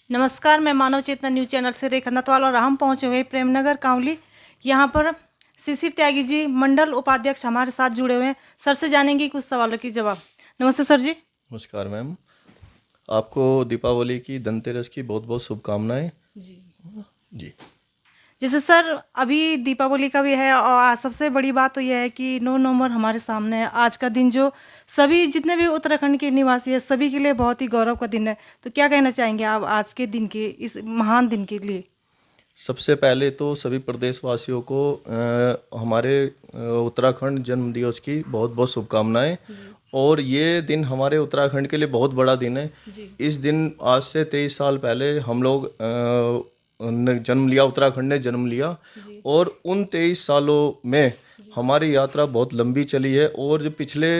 नमस्कार, मैं मानव चेतना news channel से रेखा नतवाल और हम पहुंचे हुए प्रेमनगर काउंली। यहाँ पर शिशिर त्यागी जी मंडल उपाध्यक्ष हमारे साथ जुड़े हुए हैं। सर से जानेंगे कुछ सवालों की जवाब। नमस्ते सर जी। नमस्कार मैम, आपको दीपावली की धनतेरस की बहुत बहुत शुभकामनाएं। जी। जी। जैसे सर अभी दीपावली का भी है और सबसे बड़ी बात तो यह है कि 9 नवंबर हमारे सामने है। आज का दिन जो सभी जितने भी उत्तराखंड के निवासी है सभी के लिए बहुत ही गौरव का दिन है। तो क्या कहना चाहेंगे आप आज के दिन के इस महान दिन के लिए? सबसे पहले तो सभी प्रदेशवासियों को हमारे उत्तराखंड जन्म दिवस की बहुत बहुत शुभकामनाएं। जी। और ये दिन हमारे उत्तराखंड के लिए बहुत बड़ा दिन है। जी। इस दिन आज से 23 साल पहले हम लोग ने जन्म लिया, उत्तराखंड ने जन्म लिया। जी। और उन 23 सालों में जी। हमारी यात्रा बहुत लंबी चली है। और जो पिछले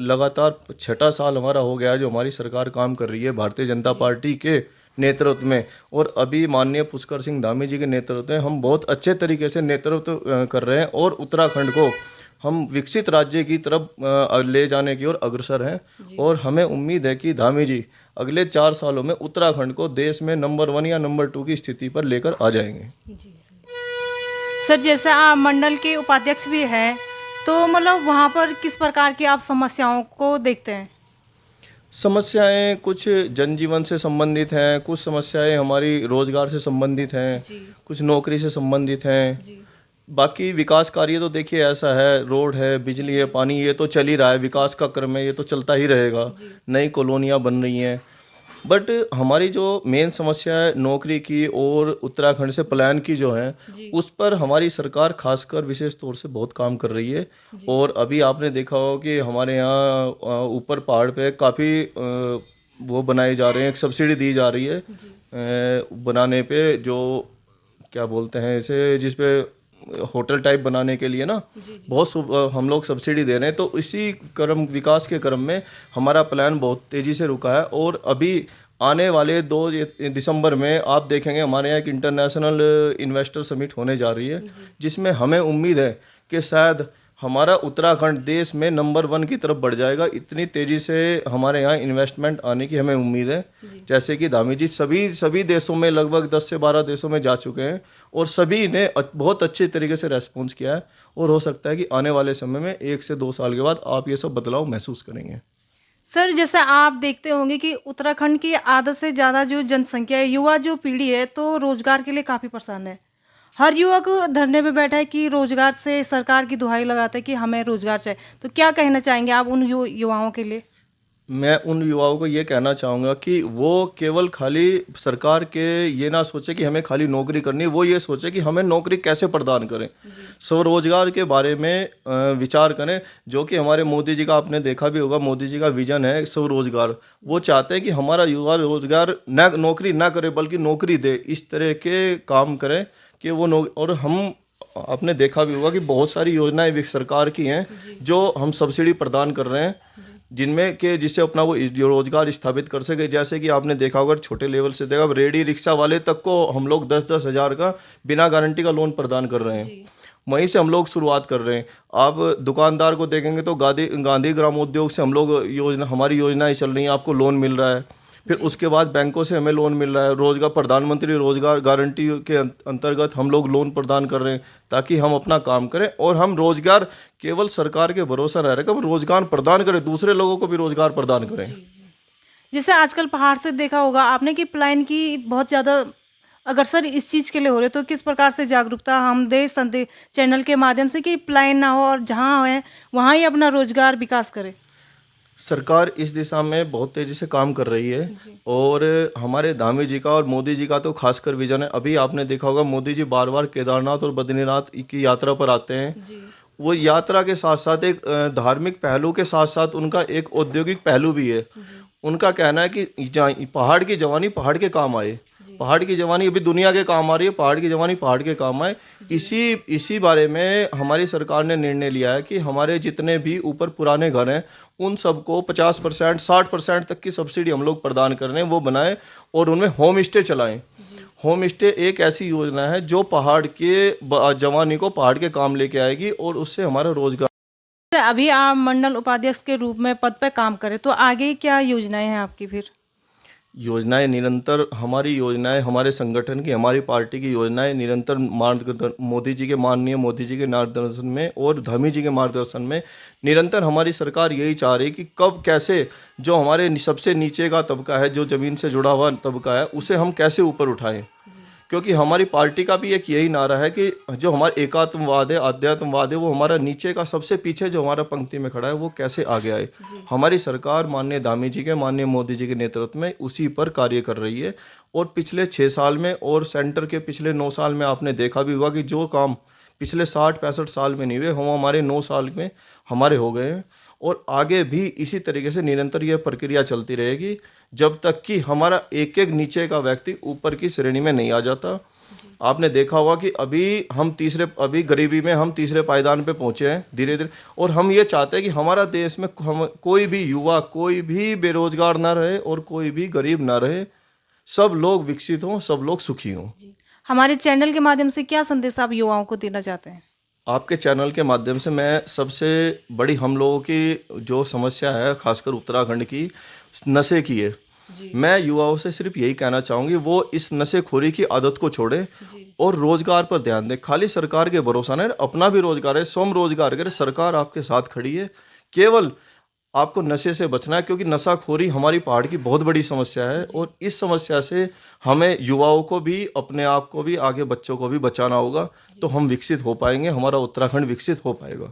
लगातार छठा साल हमारा हो गया है जो हमारी सरकार काम कर रही है भारतीय जनता जी। पार्टी के नेतृत्व में। और अभी माननीय पुष्कर सिंह धामी जी के नेतृत्व में हम बहुत अच्छे तरीके से नेतृत्व कर रहे हैं और उत्तराखंड को हम विकसित राज्य की तरफ ले जाने की ओर अग्रसर हैं। जी। और हमें उम्मीद है कि धामी जी अगले 4 सालों में उत्तराखंड को देश में नंबर 1 या नंबर 2 की स्थिति पर लेकर आ जाएंगे। जी। सर जैसे आप मंडल के उपाध्यक्ष भी हैं, तो मतलब वहाँ पर किस प्रकार की आप समस्याओं को देखते हैं? समस्याएं कुछ जनजीवन से संबंधित हैं, कुछ समस्याएं हमारी रोजगार से संबंधित हैं, जी। कुछ नौकरी से संबंधित हैं। जी। बाकी विकास कार्य तो देखिए ऐसा है, रोड है, बिजली है, पानी, ये तो चल ही रहा है, विकास का क्रम है, ये तो चलता ही रहेगा। जी। नई कॉलोनियाँ बन रही हैं। बट हमारी जो मेन समस्या है नौकरी की और उत्तराखंड से पलायन की जो है, जी। उस पर हमारी सरकार खासकर विशेष तौर से बहुत काम कर रही है। जी। और अभी आपने देखा होगा कि हमारे यहाँ ऊपर पहाड़ पे काफ़ी वो बनाए जा रहे हैं, एक सब्सिडी दी जा रही है जी। बनाने पे, जो क्या बोलते हैं इसे, जिस पे होटल टाइप बनाने के लिए ना जी। जी। बहुत हम लोग सब्सिडी दे रहे हैं। तो इसी क्रम विकास के क्रम में हमारा प्लान बहुत तेज़ी से रुका है। और अभी आने वाले 2 दिसंबर में आप देखेंगे हमारे यहाँ एक इंटरनेशनल इन्वेस्टर समिट होने जा रही है, जी। जिसमें हमें उम्मीद है कि शायद हमारा उत्तराखंड देश में नंबर 1 की तरफ बढ़ जाएगा। इतनी तेज़ी से हमारे यहाँ इन्वेस्टमेंट आने की हमें उम्मीद है। जी। जैसे कि धामी जी सभी देशों में, लगभग 10 से 12 देशों में जा चुके हैं और सभी ने बहुत अच्छे तरीके से रेस्पॉन्स किया है। और हो सकता है कि आने वाले समय में 1 से 2 साल के बाद आप ये सब बदलाव महसूस करेंगे। सर जैसे आप देखते होंगे कि उत्तराखंड की आधा से ज़्यादा जो जनसंख्या है, युवा जो पीढ़ी है, तो रोज़गार के लिए काफ़ी परेशान है। हर युवक धरने पे बैठा है कि रोज़गार से सरकार की दुहाई लगाता है कि हमें रोज़गार चाहिए। तो क्या कहना चाहेंगे आप उन युवाओं के लिए? मैं उन युवाओं को ये कहना चाहूँगा कि वो केवल खाली सरकार के ये ना सोचे कि हमें खाली नौकरी करनी है, वो ये सोचे कि हमें नौकरी कैसे प्रदान करें। जी। स्वरोजगार के बारे में विचार करें, जो कि हमारे मोदी जी का आपने देखा भी होगा, मोदी जी का विजन है स्वरोजगार। वो चाहते हैं कि हमारा युवा रोजगार न नौकरी ना करे बल्कि नौकरी दे, इस तरह के काम करें कि वो और हम आपने देखा भी होगा कि बहुत सारी योजनाएं सरकार की हैं जी। जो हम सब्सिडी प्रदान कर रहे हैं, जी। जिनमें कि जिससे अपना वो रोजगार स्थापित कर सके। जैसे कि आपने देखा होगा, छोटे लेवल से देखा, रेडी रिक्शा वाले तक को हम लोग 10-10 हज़ार का बिना गारंटी का लोन प्रदान कर रहे हैं। जी। वहीं से हम लोग शुरुआत कर रहे हैं। आप दुकानदार को देखेंगे तो गांधी ग्रामोद्योग से हम लोग हमारी योजनाएं चल रही हैं, आपको लोन मिल रहा है। फिर जी। उसके बाद बैंकों से हमें लोन मिल रहा है। रोजगार प्रधानमंत्री रोजगार गारंटी के अंतर्गत हम लोग लोन प्रदान कर रहे हैं ताकि हम अपना काम करें और हम रोजगार केवल सरकार के भरोसा न रहे, हम रोजगार प्रदान करें, दूसरे लोगों को भी रोजगार प्रदान करें। जी। जी। जैसे आजकल पहाड़ से देखा होगा आपने कि पलायन की बहुत ज़्यादा अग्रसर इस चीज़ के लिए हो रहे, तो किस प्रकार से जागरूकता हम दे संदे चैनल के माध्यम से कि पलायन ना हो और जहाँ है वहाँ ही अपना रोजगार विकास करे? सरकार इस दिशा में बहुत तेज़ी से काम कर रही है। जी। और हमारे धामी जी का और मोदी जी का तो खासकर विजन है। अभी आपने देखा होगा मोदी जी बार बार केदारनाथ और बद्रीनाथ की यात्रा पर आते हैं। जी। वो यात्रा के साथ साथ एक धार्मिक पहलू के साथ साथ उनका एक औद्योगिक पहलू भी है। जी। उनका कहना है कि पहाड़ की जवानी पहाड़ के काम आए। जी। पहाड़ की जवानी अभी दुनिया के काम आ रही है, पहाड़ की जवानी पहाड़ के काम आए। जी। इसी इसी बारे में हमारी सरकार ने निर्णय लिया है कि हमारे जितने भी ऊपर पुराने घर हैं उन सबको 50% 60% तक की सब्सिडी हम लोग प्रदान कर रहे हैं, वो बनाएं और उनमें होम स्टे चलाएं। जी। होम स्टे एक ऐसी योजना है जो पहाड़ के जवानी को पहाड़ के काम लेके आएगी और उससे हमारा रोजगार। अभी आप मंडल उपाध्यक्ष के रूप में पद पे काम करें, तो आगे क्या योजनाएं हैं आपकी फिर? योजनाएं निरंतर, हमारी योजनाएं, हमारे संगठन की, हमारी पार्टी की योजनाएं निरंतर मार्गदर्शन, मोदी जी के, माननीय मोदी जी के मार्गदर्शन में और धामी जी के मार्गदर्शन में निरंतर हमारी सरकार यही चाह रही है कि कब कैसे जो हमारे सबसे नीचे का तबका है, जो ज़मीन से जुड़ा हुआ तबका है, उसे हम कैसे ऊपर उठाएं। क्योंकि हमारी पार्टी का भी एक यही नारा है कि जो हमारा एकात्मवाद है, अध्यात्मवाद है, वो हमारा नीचे का सबसे पीछे जो हमारा पंक्ति में खड़ा है वो कैसे आगे आए। हमारी सरकार माननीय धामी जी के, माननीय मोदी जी के नेतृत्व में उसी पर कार्य कर रही है। और पिछले 6 साल में और सेंटर के पिछले 9 साल में आपने देखा भी होगा कि जो काम पिछले 60-65 साल में नहीं हुए, हम हमारे 9 साल में हमारे हो गए हैं। और आगे भी इसी तरीके से निरंतर यह प्रक्रिया चलती रहेगी जब तक कि हमारा एक एक नीचे का व्यक्ति ऊपर की श्रेणी में नहीं आ जाता। आपने देखा होगा कि अभी गरीबी में हम तीसरे पायदान पे पहुंचे हैं धीरे धीरे। और हम ये चाहते हैं कि हमारा देश में कोई भी युवा, कोई भी बेरोजगार ना रहे और कोई भी गरीब ना रहे। सब लोग विकसित हों, सब लोग सुखी हों। हमारे चैनल के माध्यम से क्या संदेश आप युवाओं को देना चाहते हैं? आपके चैनल के माध्यम से मैं सबसे बड़ी हम लोगों की जो समस्या है, खासकर उत्तराखंड की, नशे की है। मैं युवाओं से सिर्फ यही कहना चाहूँगी, वो इस नशेखोरी की आदत को छोड़ें और रोजगार पर ध्यान दें। खाली सरकार के भरोसा नहीं, अपना भी रोजगार है, स्वयं रोजगार करें। सरकार आपके साथ खड़ी है, केवल आपको नशे से बचना है। क्योंकि नशाखोरी हमारी पहाड़ की बहुत बड़ी समस्या है और इस समस्या से हमें युवाओं को भी, अपने आप को भी, आगे बच्चों को भी बचाना होगा। तो हम विकसित हो पाएंगे, हमारा उत्तराखंड विकसित हो पाएगा।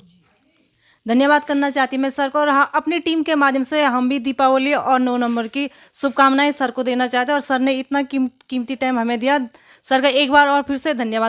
धन्यवाद करना चाहती मैं सर को, और हाँ, अपनी टीम के माध्यम से हम भी दीपावली और 9 नंबर की शुभकामनाएं सर को देना चाहते हैं। और सर ने इतना कीमती टाइम हमें दिया, सर का एक बार और फिर से धन्यवाद।